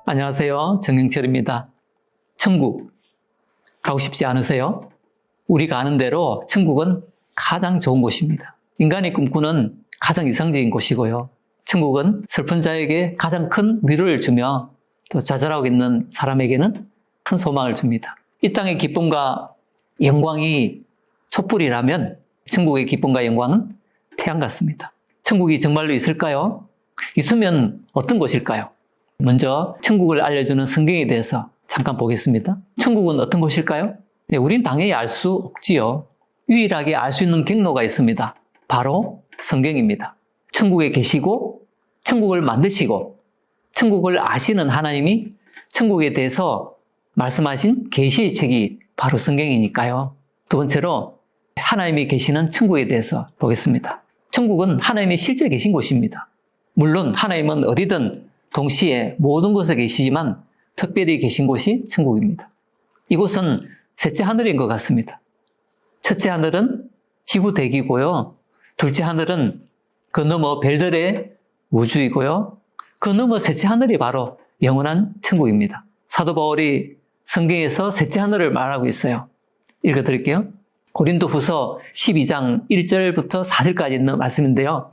안녕하세요. 정영철입니다. 천국 가고 싶지 않으세요? 우리가 아는 대로 천국은 가장 좋은 곳입니다. 인간이 꿈꾸는 가장 이상적인 곳이고요. 천국은 슬픈 자에게 가장 큰 위로를 주며 또 좌절하고 있는 사람에게는 큰 소망을 줍니다. 이 땅의 기쁨과 영광이 촛불이라면 천국의 기쁨과 영광은 태양 같습니다. 천국이 정말로 있을까요? 있으면 어떤 곳일까요? 먼저 천국을 알려주는 성경에 대해서 잠깐 보겠습니다. 천국은 어떤 곳일까요? 우린 당연히 알 수 없지요. 유일하게 알 수 있는 경로가 있습니다. 바로 성경입니다. 천국에 계시고 천국을 만드시고 천국을 아시는 하나님이 천국에 대해서 말씀하신 계시의 책이 바로 성경이니까요. 두 번째로 하나님이 계시는 천국에 대해서 보겠습니다. 천국은 하나님이 실제 계신 곳입니다. 물론 하나님은 어디든 동시에 모든 곳에 계시지만 특별히 계신 곳이 천국입니다. 이곳은 셋째 하늘인 것 같습니다. 첫째 하늘은 지구 대기고요. 둘째 하늘은 그 너머 별들의 우주이고요. 그 너머 셋째 하늘이 바로 영원한 천국입니다. 사도 바울이 성경에서 셋째 하늘을 말하고 있어요. 읽어드릴게요. 고린도후서 12장 1절부터 4절까지 있는 말씀인데요.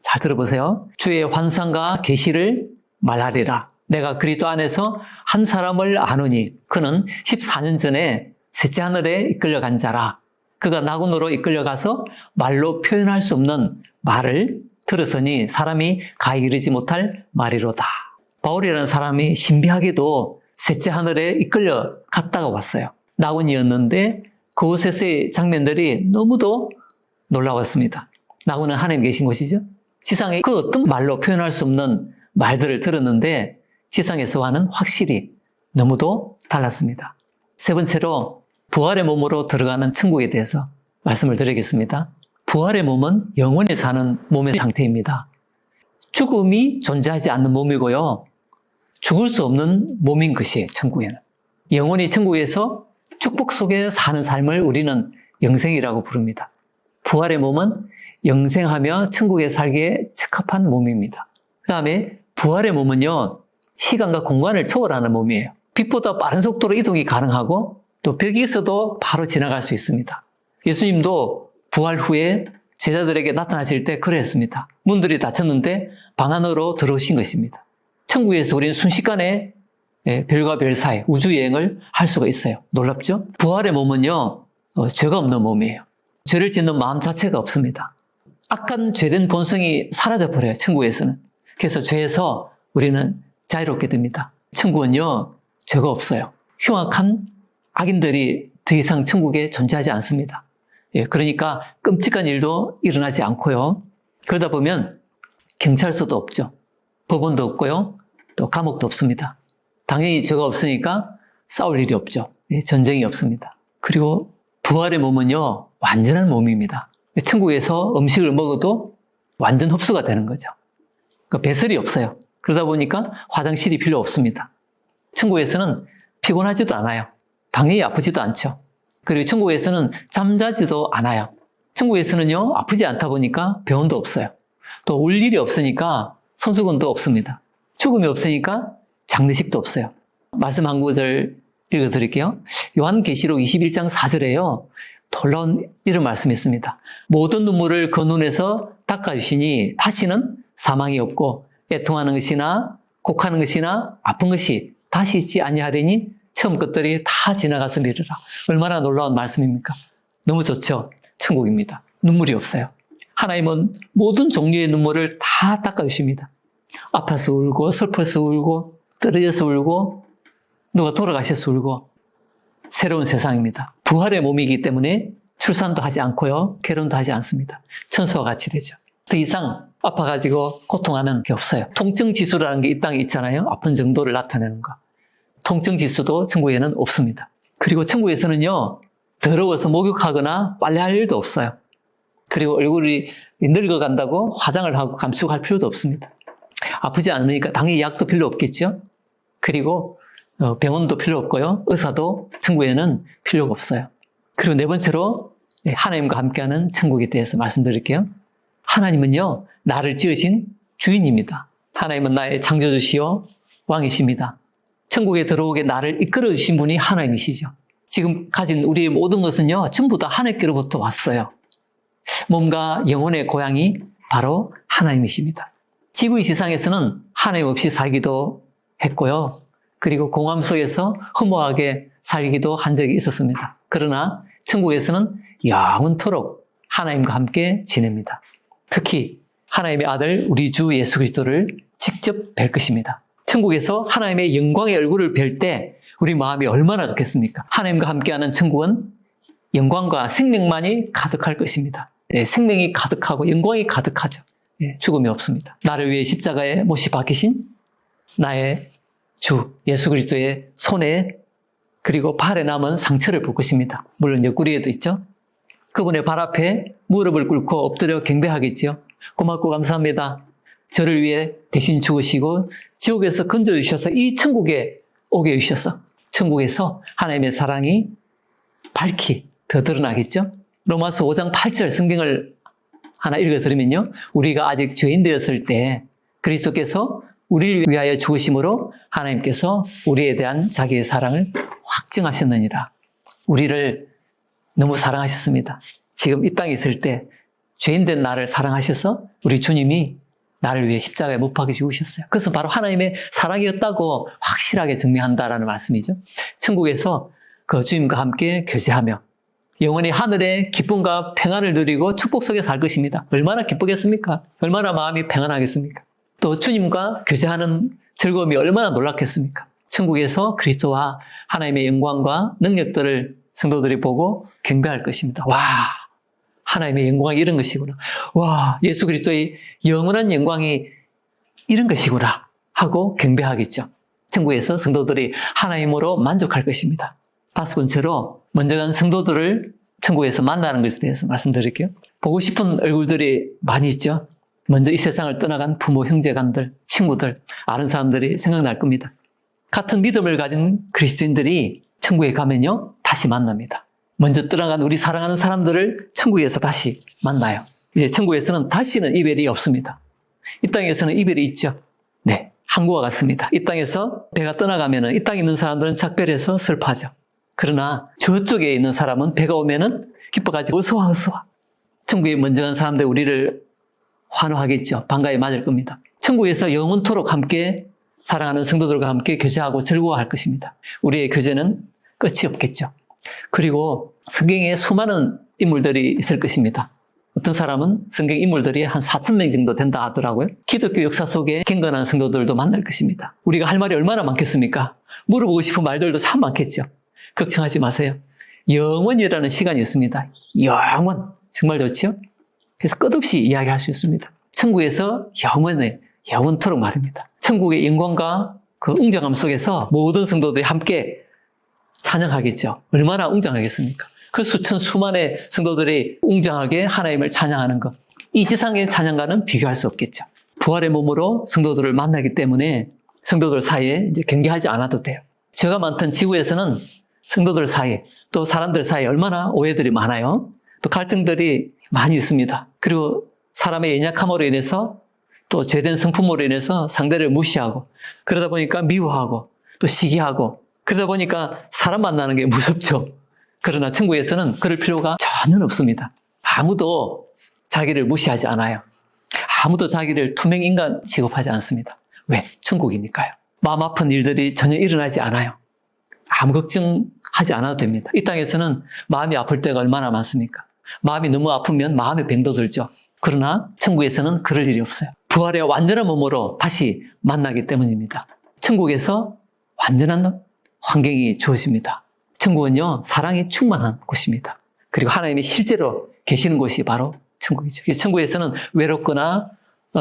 잘 들어보세요. 주의 환상과 계시를 말하리라. 내가 그리스도 안에서 한 사람을 아노니 그는 14년 전에 셋째 하늘에 이끌려간 자라. 그가 나군으로 이끌려가서 말로 표현할 수 없는 말을 들었으니 사람이 가히 이르지 못할 말이로다. 바울이라는 사람이 신비하게도 셋째 하늘에 이끌려갔다가 왔어요. 나군이었는데 그곳에서의 장면들이 너무도 놀라웠습니다. 나군은 하나님 계신 곳이죠. 지상에 그 어떤 말로 표현할 수 없는 말들을 들었는데 지상에서와는 확실히 너무도 달랐습니다. 세 번째로 부활의 몸으로 들어가는 천국에 대해서 말씀을 드리겠습니다. 부활의 몸은 영원히 사는 몸의 상태입니다. 죽음이 존재하지 않는 몸이고요. 죽을 수 없는 몸인 것이에요, 천국에는. 영원히 천국에서 축복 속에 사는 삶을 우리는 영생이라고 부릅니다. 부활의 몸은 영생하며 천국에 살기에 적합한 몸입니다. 그 다음에 부활의 몸은요, 시간과 공간을 초월하는 몸이에요. 빛보다 빠른 속도로 이동이 가능하고 또 벽이 있어도 바로 지나갈 수 있습니다. 예수님도 부활 후에 제자들에게 나타나실 때 그랬습니다. 문들이 닫혔는데 방 안으로 들어오신 것입니다. 천국에서 우리는 순식간에 별과 별 사이 우주여행을 할 수가 있어요. 놀랍죠? 부활의 몸은요, 죄가 없는 몸이에요. 죄를 짓는 마음 자체가 없습니다. 악한 죄된 본성이 사라져버려요, 천국에서는. 그래서 죄에서 우리는 자유롭게 됩니다. 천국은요, 죄가 없어요. 흉악한 악인들이 더 이상 천국에 존재하지 않습니다. 그러니까 끔찍한 일도 일어나지 않고요. 그러다 보면 경찰서도 없죠. 법원도 없고요. 또 감옥도 없습니다. 당연히 죄가 없으니까 싸울 일이 없죠. 전쟁이 없습니다. 그리고 부활의 몸은요, 완전한 몸입니다. 천국에서 음식을 먹어도 완전 흡수가 되는 거죠. 그러니까 배설이 없어요. 그러다 보니까 화장실이 필요 없습니다. 천국에서는 피곤하지도 않아요. 당연히 아프지도 않죠. 그리고 천국에서는 잠자지도 않아요. 천국에서는요, 아프지 않다 보니까 병원도 없어요. 또 울 일이 없으니까 손수건도 없습니다. 죽음이 없으니까 장례식도 없어요. 말씀 한 구절 읽어드릴게요. 요한계시록 21장 4절에요. 놀라운 이런 말씀이 있습니다. 모든 눈물을 그 눈에서 닦아주시니 다시는 사망이 없고 애통하는 것이나 곡하는 것이나 아픈 것이 다시 있지 아니하리니 처음 것들이 다 지나갔으리라. 얼마나 놀라운 말씀입니까? 너무 좋죠? 천국입니다. 눈물이 없어요. 하나님은 모든 종류의 눈물을 다 닦아주십니다. 아파서 울고 슬퍼서 울고 떨어져서 울고 누가 돌아가셔서 울고 새로운 세상입니다. 부활의 몸이기 때문에 출산도 하지 않고요. 결혼도 하지 않습니다. 천사와 같이 되죠. 더 이상 아파가지고 고통하는 게 없어요. 통증지수라는 게 이 땅에 있잖아요. 아픈 정도를 나타내는 거. 통증지수도 천국에는 없습니다. 그리고 천국에서는요, 더러워서 목욕하거나 빨래할 일도 없어요. 그리고 얼굴이 늙어간다고 화장을 하고 감축할 필요도 없습니다. 아프지 않으니까 당연히 약도 필요 없겠죠. 그리고 병원도 필요 없고요. 의사도 천국에는 필요가 없어요. 그리고 네 번째로 하나님과 함께하는 천국에 대해서 말씀드릴게요. 하나님은요, 나를 지으신 주인입니다. 하나님은 나의 창조주시요 왕이십니다. 천국에 들어오게 나를 이끌어 주신 분이 하나님이시죠. 지금 가진 우리의 모든 것은요, 전부 다 하나님께로부터 왔어요. 몸과 영혼의 고향이 바로 하나님이십니다. 지구 이 세상에서는 하나님 없이 살기도 했고요. 그리고 공함 속에서 허무하게 살기도 한 적이 있었습니다. 그러나 천국에서는 영원토록 하나님과 함께 지냅니다. 특히 하나님의 아들 우리 주 예수 그리스도를 직접 뵐 것입니다. 천국에서 하나님의 영광의 얼굴을 뵐 때 우리 마음이 얼마나 좋겠습니까? 하나님과 함께하는 천국은 영광과 생명만이 가득할 것입니다. 네, 생명이 가득하고 영광이 가득하죠. 네, 죽음이 없습니다. 나를 위해 십자가에 못이 박히신 나의 주 예수 그리스도의 손에 그리고 발에 남은 상처를 볼 것입니다. 물론 옆구리에도 있죠. 그분의 발 앞에 무릎을 꿇고 엎드려 경배하겠죠. 고맙고 감사합니다. 저를 위해 대신 죽으시고 지옥에서 건져주셔서 이 천국에 오게 해주셔서 천국에서 하나님의 사랑이 밝히 더 드러나겠죠. 로마서 5장 8절 성경을 하나 읽어드리면요. 우리가 아직 죄인 되었을 때 그리스도께서 우리를 위하여 죽으심으로 하나님께서 우리에 대한 자기의 사랑을 확증하셨느니라. 우리를 너무 사랑하셨습니다. 지금 이 땅에 있을 때 죄인된 나를 사랑하셔서 우리 주님이 나를 위해 십자가에 못 박혀 죽으셨어요. 그것은 바로 하나님의 사랑이었다고 확실하게 증명한다라는 말씀이죠. 천국에서 그 주님과 함께 교제하며 영원히 하늘의 기쁨과 평안을 누리고 축복 속에 살 것입니다. 얼마나 기쁘겠습니까? 얼마나 마음이 평안하겠습니까? 또 주님과 교제하는 즐거움이 얼마나 놀랍겠습니까? 천국에서 그리스도와 하나님의 영광과 능력들을 성도들이 보고 경배할 것입니다. 와, 하나님의 영광이 이런 것이구나. 와, 예수 그리스도의 영원한 영광이 이런 것이구나 하고 경배하겠죠. 천국에서 성도들이 하나님으로 만족할 것입니다. 다섯 번째로 먼저 간 성도들을 천국에서 만나는 것에 대해서 말씀드릴게요. 보고 싶은 얼굴들이 많이 있죠. 먼저 이 세상을 떠나간 부모, 형제간들, 친구들, 아는 사람들이 생각날 겁니다. 같은 믿음을 가진 그리스도인들이 천국에 가면요, 다시 만납니다. 먼저 떠나간 우리 사랑하는 사람들을 천국에서 다시 만나요. 이제 천국에서는 다시는 이별이 없습니다. 이 땅에서는 이별이 있죠. 네, 한국과 같습니다. 이 땅에서 배가 떠나가면은 이 땅에 있는 사람들은 작별해서 슬퍼하죠. 그러나 저쪽에 있는 사람은 배가 오면은 기뻐가지고 어서 와, 어서 와. 천국에 먼저 간 사람들 우리를 환호하겠죠. 반가이 맞을 겁니다. 천국에서 영원토록 함께 사랑하는 성도들과 함께 교제하고 즐거워할 것입니다. 우리의 교제는 끝이 없겠죠. 그리고 성경에 수많은 인물들이 있을 것입니다. 어떤 사람은 성경 인물들이 한 4,000명 정도 된다 하더라고요. 기독교 역사 속에 경건한 성도들도 만날 것입니다. 우리가 할 말이 얼마나 많겠습니까? 물어보고 싶은 말들도 참 많겠죠. 걱정하지 마세요. 영원이라는 시간이 있습니다. 영원. 정말 좋죠? 그래서 끝없이 이야기할 수 있습니다. 천국에서 영원토록 말입니다. 천국의 영광과 그 웅장함 속에서 모든 성도들이 함께 찬양하겠죠. 얼마나 웅장하겠습니까? 그 수만의 성도들이 웅장하게 하나님을 찬양하는 것. 이 지상의 찬양과는 비교할 수 없겠죠. 부활의 몸으로 성도들을 만나기 때문에 성도들 사이에 이제 경계하지 않아도 돼요. 죄가 많던 지구에서는 성도들 사이, 또 사람들 사이에 얼마나 오해들이 많아요. 또 갈등들이 많이 있습니다. 그리고 사람의 연약함으로 인해서 또 죄된 성품으로 인해서 상대를 무시하고 그러다 보니까 미워하고 또 시기하고 그러다 보니까 사람 만나는 게 무섭죠. 그러나 천국에서는 그럴 필요가 전혀 없습니다. 아무도 자기를 무시하지 않아요. 아무도 자기를 투명 인간 취급하지 않습니다. 왜? 천국이니까요. 마음 아픈 일들이 전혀 일어나지 않아요. 아무 걱정하지 않아도 됩니다. 이 땅에서는 마음이 아플 때가 얼마나 많습니까? 마음이 너무 아프면 마음의 병도 들죠. 그러나 천국에서는 그럴 일이 없어요. 부활의 완전한 몸으로 다시 만나기 때문입니다. 천국에서 완전한 환경이 주어집니다. 천국은요, 사랑이 충만한 곳입니다. 그리고 하나님이 실제로 계시는 곳이 바로 천국이죠. 천국에서는 외롭거나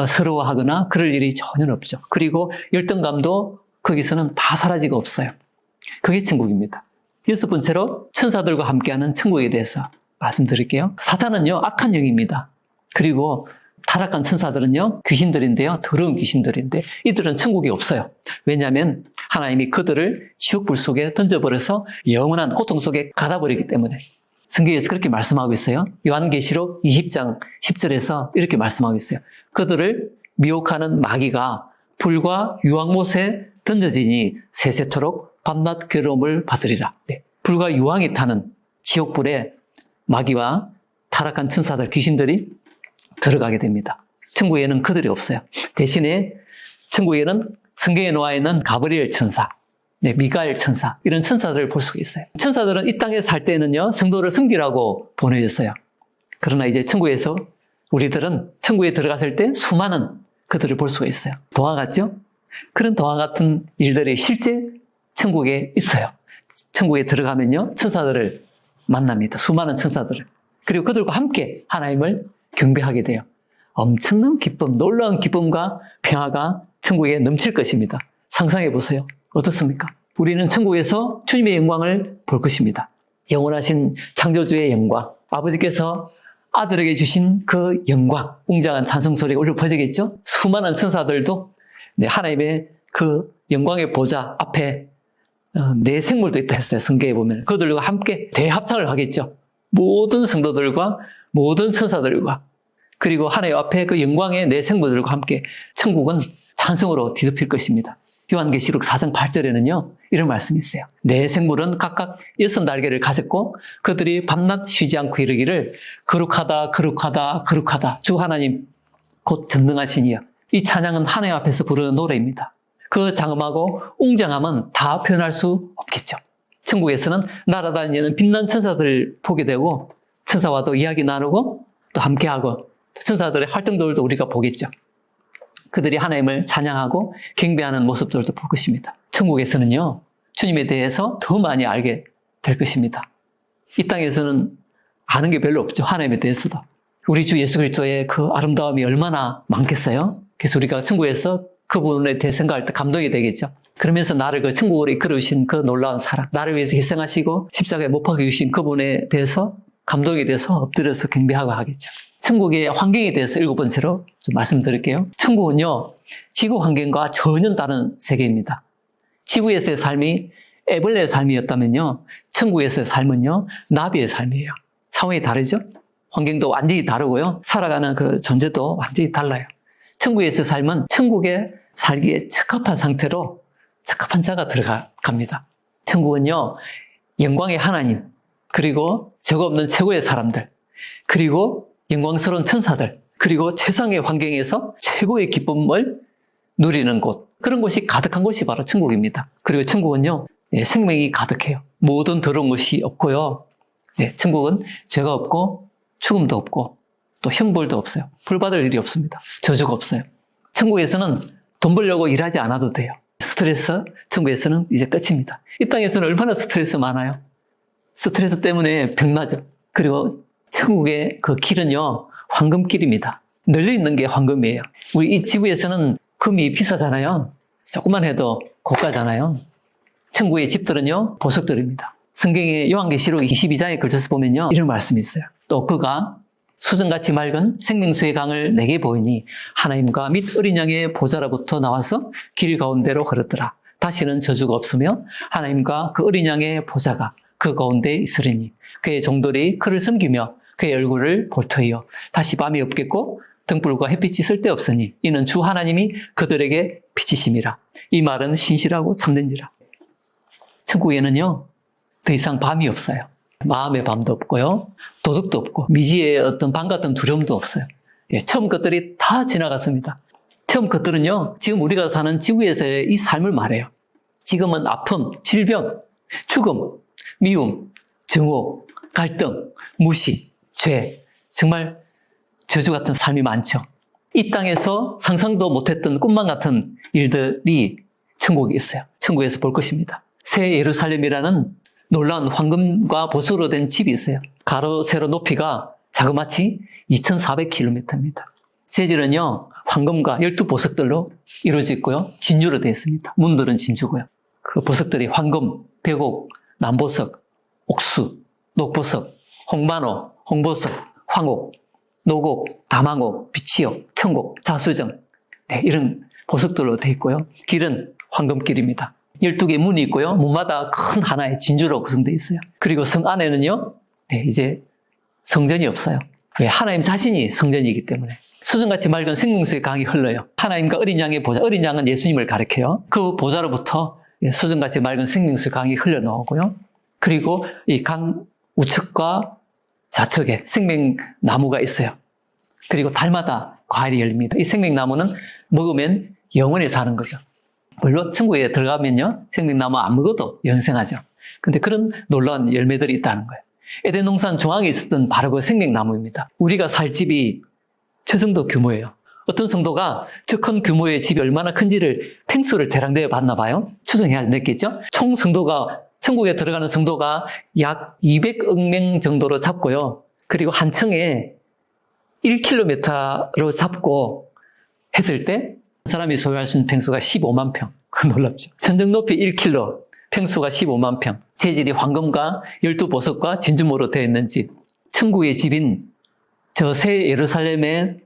서러워하거나 그럴 일이 전혀 없죠. 그리고 열등감도 거기서는 다 사라지고 없어요. 그게 천국입니다. 여섯 번째로 천사들과 함께하는 천국에 대해서 말씀드릴게요. 사탄은요, 악한 영입니다. 그리고 타락한 천사들은요, 귀신들인데요, 더러운 귀신들인데 이들은 천국에 없어요. 왜냐하면 하나님이 그들을 지옥불 속에 던져버려서 영원한 고통 속에 가다버리기 때문에. 성경에서 그렇게 말씀하고 있어요. 요한계시록 20장 10절에서 이렇게 말씀하고 있어요. 그들을 미혹하는 마귀가 불과 유황못에 던져지니 세세토록 밤낮 괴로움을 받으리라. 네. 불과 유황이 타는 지옥불에 마귀와 타락한 천사들, 귀신들이 들어가게 됩니다. 천국에는 그들이 없어요. 대신에 천국에는 성경에 나와 있는 가브리엘 천사, 네, 미가엘 천사, 이런 천사들을 볼 수가 있어요. 천사들은 이 땅에 살 때는요, 성도를 섬기라고 보내졌어요. 그러나 이제 천국에서 우리들은 천국에 들어갔을 때 수많은 그들을 볼 수가 있어요. 동화 같죠? 그런 동화 같은 일들이 실제 천국에 있어요. 천국에 들어가면요, 천사들을 만납니다. 수많은 천사들을. 그리고 그들과 함께 하나님을 경배하게 돼요. 엄청난 기쁨, 놀라운 기쁨과 평화가 천국에 넘칠 것입니다. 상상해 보세요. 어떻습니까? 우리는 천국에서 주님의 영광을 볼 것입니다. 영원하신 창조주의 영광, 아버지께서 아들에게 주신 그 영광, 웅장한 찬송 소리가 울려 퍼지겠죠? 수많은 천사들도 하나님의 그 영광의 보좌 앞에 내 생물도 있다 했어요. 성경에 보면. 그들과 함께 대합창을 하겠죠. 모든 성도들과 모든 천사들과 그리고 하나님 앞에 그 영광의 내 생물들과 함께 천국은 찬송으로 뒤덮일 것입니다. 요한계시록 4장 8절에는요, 이런 말씀이 있어요. 내 생물은 각각 6날개를 가졌고 그들이 밤낮 쉬지 않고 이르기를 거룩하다 거룩하다 거룩하다 주 하나님 곧 전능하시니여. 이 찬양은 하나님 앞에서 부르는 노래입니다. 그 장엄하고 웅장함은 다 표현할 수 없겠죠. 천국에서는 날아다니는 빛난 천사들을 보게 되고 천사와도 이야기 나누고 또 함께하고 천사들의 활동들도 우리가 보겠죠. 그들이 하나님을 찬양하고 경배하는 모습들도 볼 것입니다. 천국에서는요, 주님에 대해서 더 많이 알게 될 것입니다. 이 땅에서는 아는 게 별로 없죠. 하나님에 대해서도. 우리 주 예수 그리스도의 그 아름다움이 얼마나 많겠어요? 그래서 우리가 천국에서 그분에 대해 생각할 때 감동이 되겠죠. 그러면서 나를 그 천국으로 이끌으신 그 놀라운 사랑, 나를 위해서 희생하시고 십자가에 못 박혀 주신 그분에 대해서 감동이 돼서 엎드려서 경배하고 하겠죠. 천국의 환경에 대해서 7번째로 좀 말씀드릴게요. 천국은요, 지구 환경과 전혀 다른 세계입니다. 지구에서의 삶이 애벌레의 삶이었다면요, 천국에서의 삶은요, 나비의 삶이에요. 차원이 다르죠? 환경도 완전히 다르고요. 살아가는 그 존재도 완전히 달라요. 천국에서의 삶은 천국에 살기에 적합한 상태로 적합한 자가 들어갑니다. 천국은요, 영광의 하나님, 그리고 적어 없는 최고의 사람들, 그리고 영광스러운 천사들, 그리고 최상의 환경에서 최고의 기쁨을 누리는 곳, 그런 곳이 가득한 곳이 바로 천국입니다. 그리고 천국은요, 생명이 가득해요. 모든 더러운 것이 없고요. 천국은 죄가 없고 죽음도 없고 또 형벌도 없어요. 벌 받을 일이 없습니다. 저주가 없어요. 천국에서는 돈 벌려고 일하지 않아도 돼요. 스트레스, 천국에서는 이제 끝입니다. 이 땅에서는 얼마나 스트레스 많아요. 스트레스 때문에 병나죠. 그리고 천국의 그 길은요, 황금길입니다. 널려 있는 게 황금이에요. 우리 이 지구에서는 금이 비싸잖아요. 조금만 해도 고가잖아요. 천국의 집들은요, 보석들입니다. 성경의 요한계시록 22장에 걸쳐서 보면요, 이런 말씀이 있어요. 또 그가 수정같이 맑은 생명수의 강을 내게 보이니 하나님과 및 어린 양의 보좌로부터 나와서 길 가운데로 흐르더라. 다시는 저주가 없으며 하나님과 그 어린 양의 보좌가 그 가운데 있으리니 그의 종들이 그를 섬기며 그의 얼굴을 볼 터이요. 다시 밤이 없겠고 등불과 햇빛이 쓸데없으니 이는 주 하나님이 그들에게 비치심이라. 이 말은 신실하고 참된지라. 천국에는요, 더 이상 밤이 없어요. 마음의 밤도 없고요, 도둑도 없고 미지의 어떤 밤 같은 두려움도 없어요. 처음 것들이 다 지나갔습니다. 처음 것들은요, 지금 우리가 사는 지구에서의 이 삶을 말해요. 지금은 아픔, 질병, 죽음, 미움, 증오, 갈등, 무시, 죄, 정말 저주 같은 삶이 많죠. 이 땅에서 상상도 못했던 꿈만 같은 일들이 천국에 있어요. 천국에서 볼 것입니다. 새 예루살렘이라는 놀라운 황금과 보석으로 된 집이 있어요. 가로, 세로 높이가 자그마치 2,400km입니다. 재질은요, 황금과 12보석들로 이루어져 있고요, 진주로 되어 있습니다. 문들은 진주고요. 그 보석들이 황금, 백옥, 남보석, 옥수, 녹보석, 홍만호, 홍보석, 황옥, 노곡, 다망옥, 비치옥, 청곡, 자수정, 이런 보석들로 되어 있고요. 길은 황금길입니다. 12개의 문이 있고요. 문마다 큰 하나의 진주로 구성되어 있어요. 그리고 성 안에는요, 이제 성전이 없어요. 왜? 하나님 자신이 성전이기 때문에. 수정같이 맑은 생명수의 강이 흘러요. 하나님과 어린 양의 보좌, 어린 양은 예수님을 가리켜요. 그 보좌로부터 수정같이 맑은 생명수의 강이 흘러나오고요. 그리고 이 강 우측과 좌측에 생명나무가 있어요. 그리고 달마다 과일이 열립니다. 이 생명나무는 먹으면 영원히 사는 거죠. 물론 천국에 들어가면요, 생명나무 안 먹어도 영생하죠. 근데 그런 놀라운 열매들이 있다는 거예요. 에덴 동산 중앙에 있었던 바로 그 생명나무입니다. 우리가 살 집이 저 정도 규모예요. 어떤 성도가 저 큰 규모의 집이 얼마나 큰지를 팽수를 대량되어 봤나 봐요. 추정해야 됐겠죠? 총 성도가, 천국에 들어가는 성도가 약 200억 명 정도로 잡고요. 그리고 한 층에 1km로 잡고 했을 때 사람이 소유할 수 있는 평수가 15만 평. 놀랍죠? 전등 높이 1km, 평수가 15만 평. 재질이 황금과 12보석과 진주모로 되어 있는 집. 천국의 집인 저 새 예루살렘에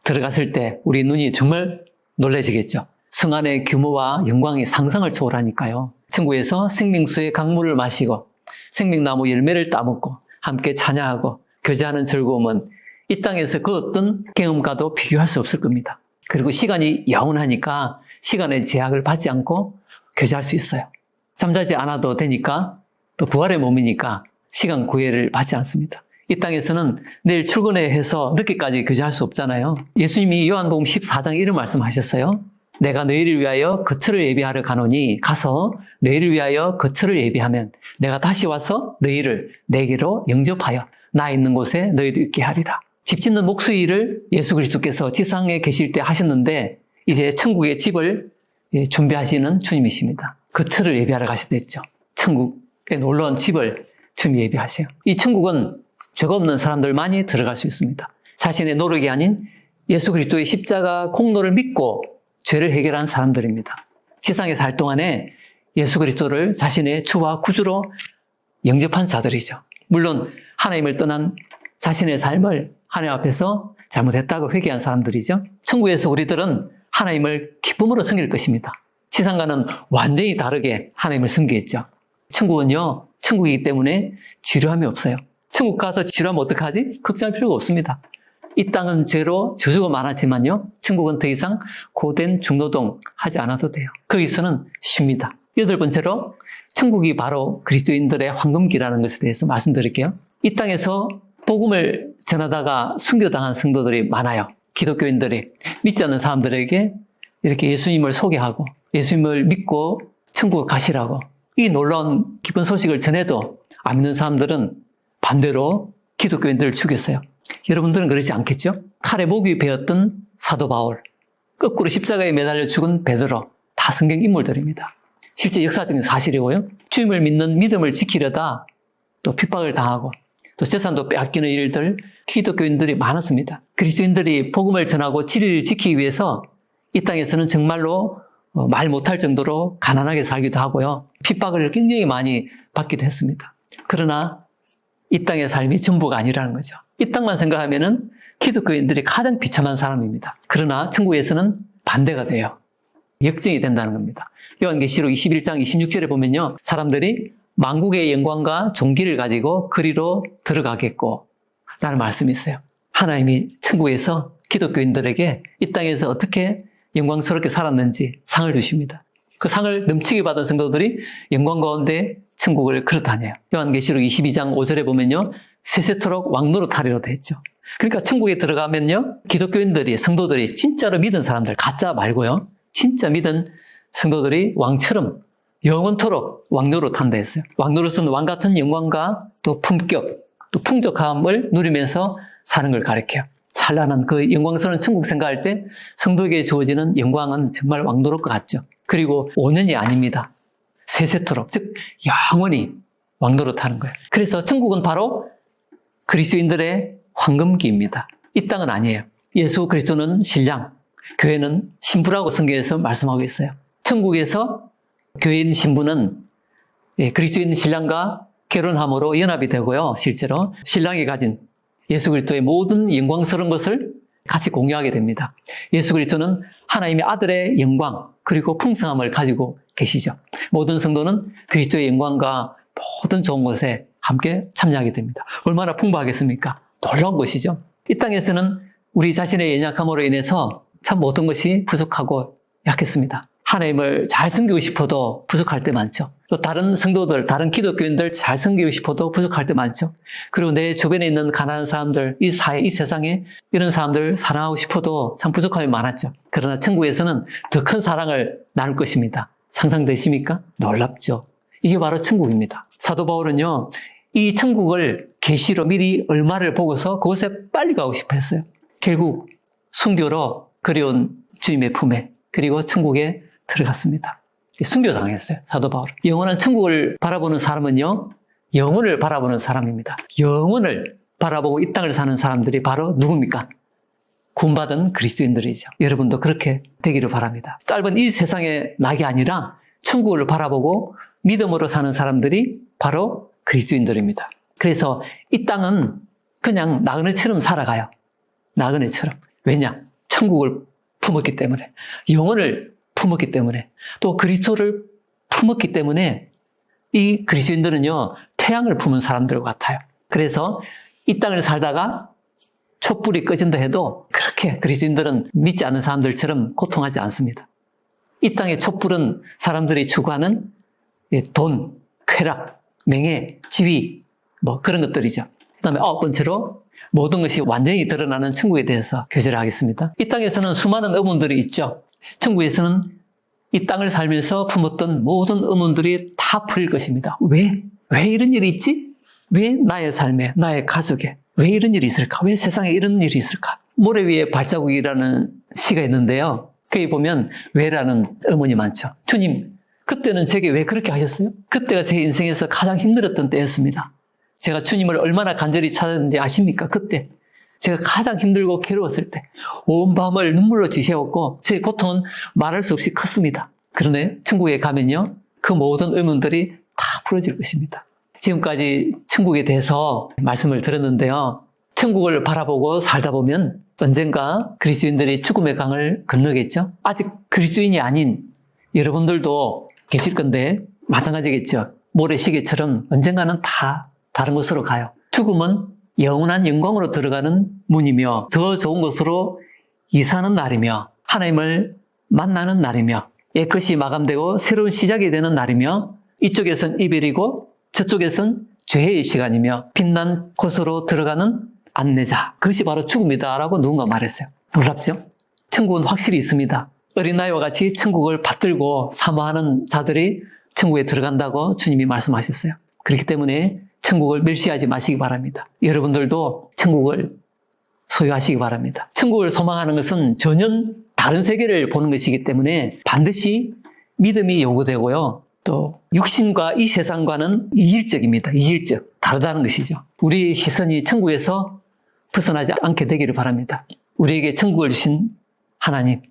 들어갔을 때 우리 눈이 정말 놀라지겠죠. 성 안의 규모와 영광이 상상을 초월하니까요. 천국에서 생명수의 강물을 마시고 생명나무 열매를 따먹고 함께 찬양하고 교제하는 즐거움은 이 땅에서 그 어떤 경험과도 비교할 수 없을 겁니다. 그리고 시간이 영원하니까 시간의 제약을 받지 않고 교제할 수 있어요. 잠자지 않아도 되니까, 또 부활의 몸이니까 시간 구애를 받지 않습니다. 이 땅에서는 내일 출근해 해서 늦게까지 교제할 수 없잖아요. 예수님이 요한복음 14장 이런 말씀하셨어요. 내가 너희를 위하여 거처를 예비하러 가노니 가서 너희를 위하여 거처를 예비하면 내가 다시 와서 너희를 내게로 영접하여 나 있는 곳에 너희도 있게 하리라. 집 짓는 목수일을 예수 그리스도께서 지상에 계실 때 하셨는데 이제 천국의 집을 준비하시는 주님이십니다. 거처를 예비하러 가셨댔죠. 천국의 놀라운 집을 주님이 예비하세요. 이 천국은 죄가 없는 사람들만이 들어갈 수 있습니다. 자신의 노력이 아닌 예수 그리스도의 십자가 공로를 믿고 죄를 해결한 사람들입니다. 세상에 살 동안에 예수 그리스도를 자신의 주와 구주로 영접한 자들이죠. 물론 하나님을 떠난 자신의 삶을 하나님 앞에서 잘못했다고 회개한 사람들이죠. 천국에서 우리들은 하나님을 기쁨으로 섬길 것입니다. 세상과는 완전히 다르게 하나님을 섬기겠죠. 천국은요, 천국이기 때문에 지루함이 없어요. 천국 가서 지루하면 어떡하지? 걱정할 필요가 없습니다. 이 땅은 죄로 저주가 많았지만요, 천국은 더 이상 고된 중노동 하지 않아도 돼요. 거기서는 쉽니다. 8번째로 천국이 바로 그리스도인들의 황금기라는 것에 대해서 말씀드릴게요. 이 땅에서 복음을 전하다가 순교당한 성도들이 많아요. 기독교인들이 믿지 않는 사람들에게 이렇게 예수님을 소개하고 예수님을 믿고 천국을 가시라고 이 놀라운 기쁜 소식을 전해도 안 믿는 사람들은 반대로 기독교인들을 죽였어요. 여러분들은 그러지 않겠죠? 칼에 목이 베었던 사도 바울, 거꾸로 십자가에 매달려 죽은 베드로, 다 성경 인물들입니다. 실제 역사적인 사실이고요. 주님을 믿는 믿음을 지키려다 또 핍박을 당하고 또 재산도 빼앗기는 일들, 기독교인들이 많았습니다. 그리스도인들이 복음을 전하고 진리를 지키기 위해서 이 땅에서는 정말로 말 못할 정도로 가난하게 살기도 하고요. 핍박을 굉장히 많이 받기도 했습니다. 그러나 이 땅의 삶이 전부가 아니라는 거죠. 이 땅만 생각하면은 기독교인들이 가장 비참한 사람입니다. 그러나 천국에서는 반대가 돼요. 역정이 된다는 겁니다. 요한계시록 21장 26절에 보면요, 사람들이 만국의 영광과 존귀를 가지고 그리로 들어가겠고 라는 말씀이 있어요. 하나님이 천국에서 기독교인들에게 이 땅에서 어떻게 영광스럽게 살았는지 상을 주십니다. 그 상을 넘치게 받은 성도들이 영광 가운데 천국을 걸어다녀요. 요한계시록 22장 5절에 보면요, 세세토록 왕노릇하리로 되어 있죠. 그러니까 천국에 들어가면요, 기독교인들이, 성도들이 진짜로 믿은 사람들, 가짜 말고요, 진짜 믿은 성도들이 왕처럼 영원토록 왕노릇한다 했어요. 왕노릇은 왕 같은 영광과 또 품격, 또 풍족함을 누리면서 사는 걸 가리켜요. 찬란한 그 영광스러운 천국 생각할 때 성도에게 주어지는 영광은 정말 왕노릇과 같죠. 그리고 5년이 아닙니다. 세세토록, 즉 영원히 왕노릇하는 거예요. 그래서 천국은 바로 그리스도인들의 황금기입니다. 이 땅은 아니에요. 예수 그리스도는 신랑, 교회는 신부라고 성경에서 말씀하고 있어요. 천국에서 교회인 신부는 그리스도인 신랑과 결혼함으로 연합이 되고요. 실제로 신랑이 가진 예수 그리스도의 모든 영광스러운 것을 같이 공유하게 됩니다. 예수 그리스도는 하나님의 아들의 영광 그리고 풍성함을 가지고 계시죠. 모든 성도는 그리스도의 영광과 모든 좋은 것에 함께 참여하게 됩니다. 얼마나 풍부하겠습니까? 놀라운 것이죠. 이 땅에서는 우리 자신의 연약함으로 인해서 참 모든 것이 부족하고 약했습니다. 하나님을 잘 섬기고 싶어도 부족할 때 많죠. 또 다른 성도들, 다른 기독교인들 잘 섬기고 싶어도 부족할 때 많죠. 그리고 내 주변에 있는 가난한 사람들, 이 사회, 이 세상에 이런 사람들 사랑하고 싶어도 참 부족함이 많았죠. 그러나 천국에서는 더 큰 사랑을 나눌 것입니다. 상상되십니까? 놀랍죠. 이게 바로 천국입니다. 사도 바울은요, 이 천국을 계시로 미리 얼마를 보고서 그곳에 빨리 가고 싶어 했어요. 결국 순교로 그리운 주님의 품에, 그리고 천국에 들어갔습니다. 순교당했어요, 사도 바울. 영원한 천국을 바라보는 사람은요, 영혼을 바라보는 사람입니다. 영혼을 바라보고 이 땅을 사는 사람들이 바로 누굽니까? 구원받은 그리스도인들이죠. 여러분도 그렇게 되기를 바랍니다. 짧은 이 세상의 낙이 아니라 천국을 바라보고 믿음으로 사는 사람들이 바로 그리스도인들입니다. 그래서 이 땅은 그냥 나그네처럼 살아가요. 나그네처럼. 왜냐? 천국을 품었기 때문에, 영혼을 품었기 때문에, 또 그리스도를 품었기 때문에 이 그리스도인들은요, 태양을 품은 사람들 같아요. 그래서 이 땅을 살다가 촛불이 꺼진다 해도 그렇게 그리스도인들은 믿지 않는 사람들처럼 고통하지 않습니다. 이 땅의 촛불은 사람들이 추구하는 돈, 쾌락, 명예, 지위, 뭐 그런 것들이죠. 그 다음에 9번째로 모든 것이 완전히 드러나는 천국에 대해서 교제를 하겠습니다. 이 땅에서는 수많은 의문들이 있죠. 천국에서는 이 땅을 살면서 품었던 모든 의문들이 다 풀릴 것입니다. 왜 이런 일이 있지? 왜 나의 삶에, 나의 가족에, 왜 이런 일이 있을까? 왜 세상에 이런 일이 있을까? 모래 위에 발자국이라는 시가 있는데요. 거기 보면 왜라는 의문이 많죠. 주님, 그때는 제게 왜 그렇게 하셨어요? 그때가 제 인생에서 가장 힘들었던 때였습니다. 제가 주님을 얼마나 간절히 찾았는지 아십니까? 그때 제가 가장 힘들고 괴로웠을 때 온 밤을 눈물로 지새웠고 제 고통은 말할 수 없이 컸습니다. 그런데 천국에 가면요, 그 모든 의문들이 다 풀어질 것입니다. 지금까지 천국에 대해서 말씀을 드렸는데요, 천국을 바라보고 살다 보면 언젠가 그리스도인들이 죽음의 강을 건너겠죠. 아직 그리스도인이 아닌 여러분들도 계실 건데 마찬가지겠죠. 모래시계처럼 언젠가는 다 다른 곳으로 가요. 죽음은 영원한 영광으로 들어가는 문이며 더 좋은 곳으로 이사하는 날이며 하나님을 만나는 날이며 옛것이 마감되고 새로운 시작이 되는 날이며 이쪽에선 이별이고 저쪽에선 죄의 시간이며 빛난 곳으로 들어가는 안내자, 그것이 바로 죽음이다 라고 누군가 말했어요. 놀랍죠? 천국은 확실히 있습니다. 어린아이와 같이 천국을 받들고 사모하는 자들이 천국에 들어간다고 주님이 말씀하셨어요. 그렇기 때문에 천국을 멸시하지 마시기 바랍니다. 여러분들도 천국을 소유하시기 바랍니다. 천국을 소망하는 것은 전혀 다른 세계를 보는 것이기 때문에 반드시 믿음이 요구되고요. 또 육신과 이 세상과는 이질적입니다. 이질적. 다르다는 것이죠. 우리 시선이 천국에서 벗어나지 않게 되기를 바랍니다. 우리에게 천국을 주신 하나님,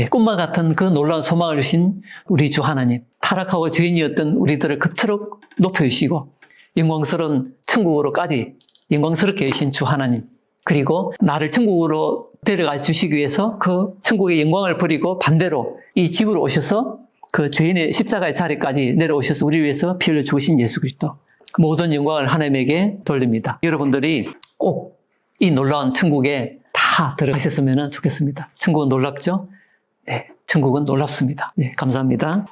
꿈과 같은 그 놀라운 소망을 주신 우리 주 하나님, 타락하고 죄인이었던 우리들을 그토록 높여주시고 영광스러운 천국으로까지 영광스럽게 해주신 주 하나님, 그리고 나를 천국으로 데려가 주시기 위해서 그 천국의 영광을 버리고 반대로 이 지구로 오셔서 그 죄인의 십자가의 자리까지 내려오셔서 우리 위해서 피 흘려 죽으신 예수 그리스도, 모든 영광을 하나님에게 돌립니다. 여러분들이 꼭 이 놀라운 천국에 다 들어가셨으면 좋겠습니다. 천국은 놀랍죠? 네, 천국은 놀랍습니다. 네, 감사합니다.